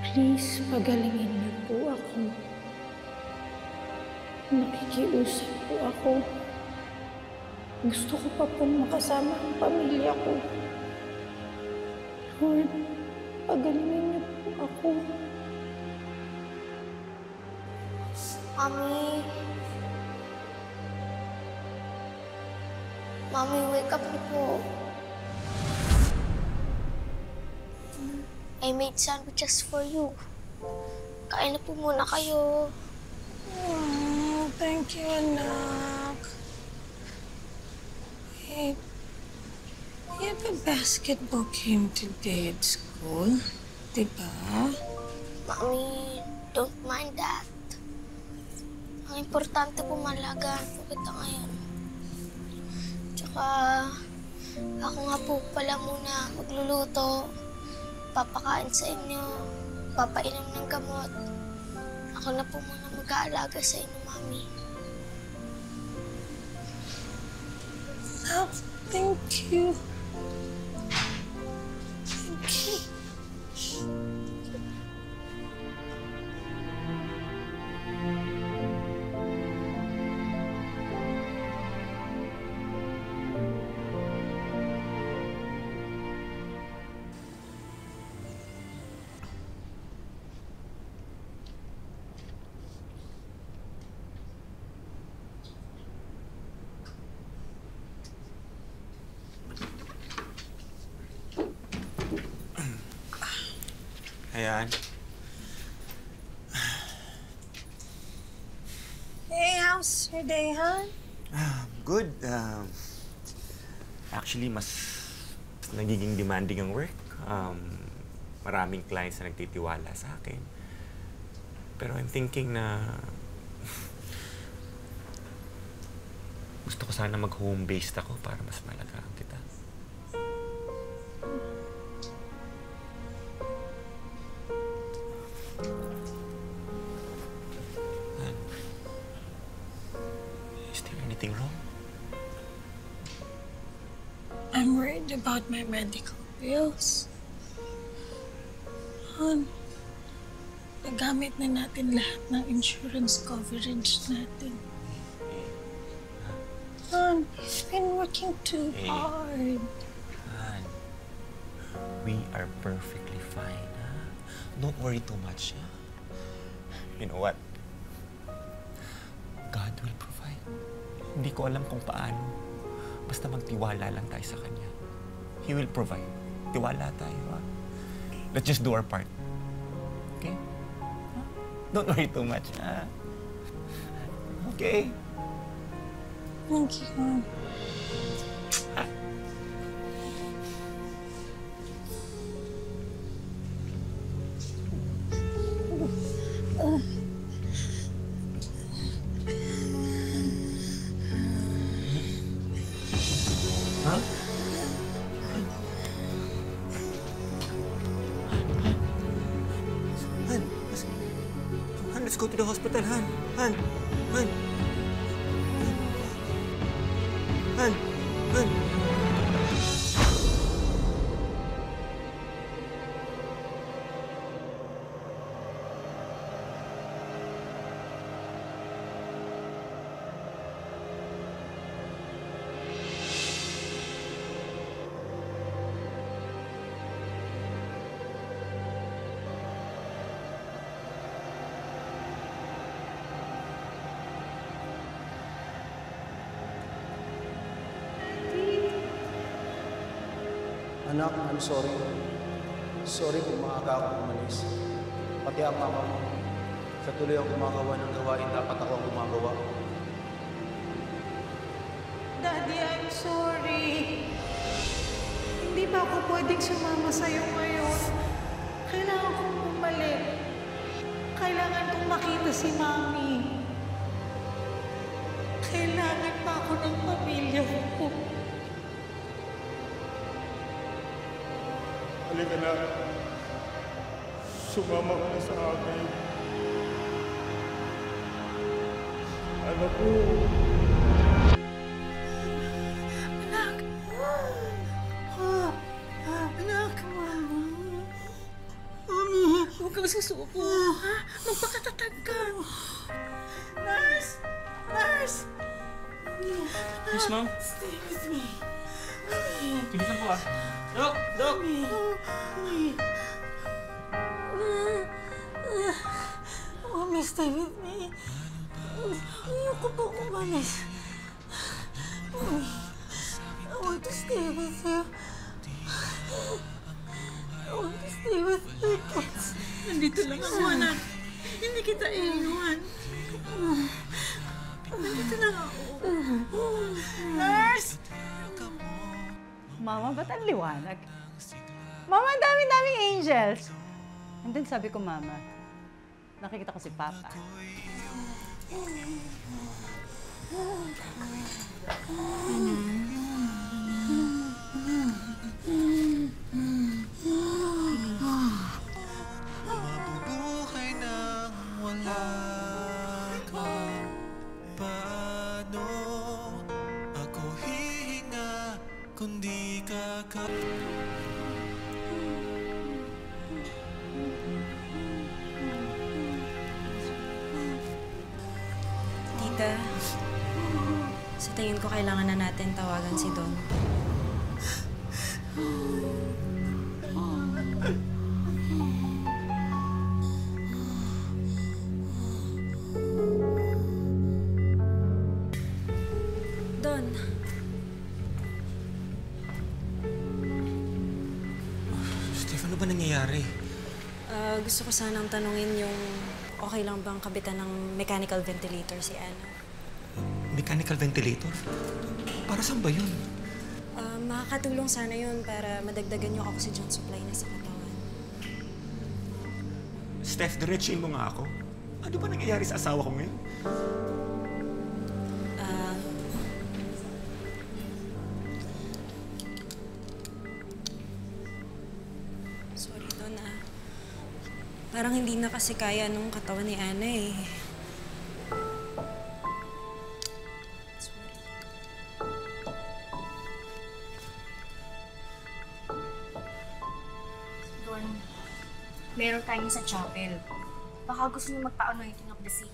Please, pagalingin niyo po ako. Nakikiusap po ako. Gusto ko pa pong makasama ang pamilya ko. Lord, pagalingin niyo po ako. Mami. Mami, wake up niyo po. I made sandwiches for you. Kain na po muna kayo. Thank you, anak. Wait, you have a basketball game today at school, diba? Mami, don't mind that. Ang importante po malagaan po kita ngayon. Tsaka, ako nga po pala muna magluluto. Papakain sa inyo, papainom ng gamot. Ako na po muna mag-aalaga sa inyo, Mami. Oh, thank you. Thank you. Ayan. Hey, how's your day, hon? Good. Actually, mas nagiging demanding ang work. Maraming clients na nagtitiwala sa akin. Pero I'm thinking na gusto ko sana mag-home-based ako para mas malagaan kita. Is there anything wrong? I'm worried about my medical bills. Hon, nagamit na natin lahat ng insurance coverage natin. Hon, you've been working too hard. Han, we are perfectly fine, ha? Don't worry too much, ha? You know what? God will provide. Hindi ko alam kung paano. Basta magtiwala lang tayo sa Kanya. He will provide. Tiwala tayo, ha? Let's just do our part. Okay? Huh? Don't worry too much, ha? Okay? Thank you, Hon. Huh? Han, let's go to the hospital, Han. Han. Anak, I'm sorry. Sorry kung maaga ako umalis. Pati ang mama mo. Sa tuloy ang gumagawa ng gawain, dapat ako ang gumagawa. Daddy, I'm sorry. Hindi ba ako pwedeng sumama sa'yo ngayon? Kailangan kong bumalik. Kailangan kong makita si Mami. Kailangan pa ako ng pamilya ko. Halika na. Sumama ka na sa akin. Anak ko. Anak! Anak, Mama. Mami, huwag kang masusuko. Ha? Magpakatatag ka. Nurse! Nurse! Yes, ma'am. Stay with me. Pilit lang po ah. Dok! Dok! Mommy, stay with me. Ayoko po umalis. I want to stay with you. I want to stay with you, kids. Nandito lang ako, anak. Hindi kita iiwan. Nandito lang ako. Nurse! Mama, ba't ang liwanag? Mama, ang dami-daming angels! And then sabi ko, Mama, nakikita ko si Papa. Mabubuhay nang wala ka. Paano ako hihinga kundi ka Tita, sa tingin ko kailangan na natin tawagan si Don. Don. Steph, ano ba nangyayari? Gusto ko sanang tanungin yung okay lang bang kabitan ng mechanical ventilator si Ana. Mechanical ventilator? Para saan ba yun? Makakatulong sana yun para madagdagan yung oxygen supply niya sa katawan. Steph, diretsuin mo nga ako. Ano ba nangyayari sa asawa ko ngayon? Sorry, Don, parang hindi na kasi kaya nung katawan ni Ana eh. Sorry. Don, meron tayo sa chapel. Baka gusto niyo magpa-anointing of the sick.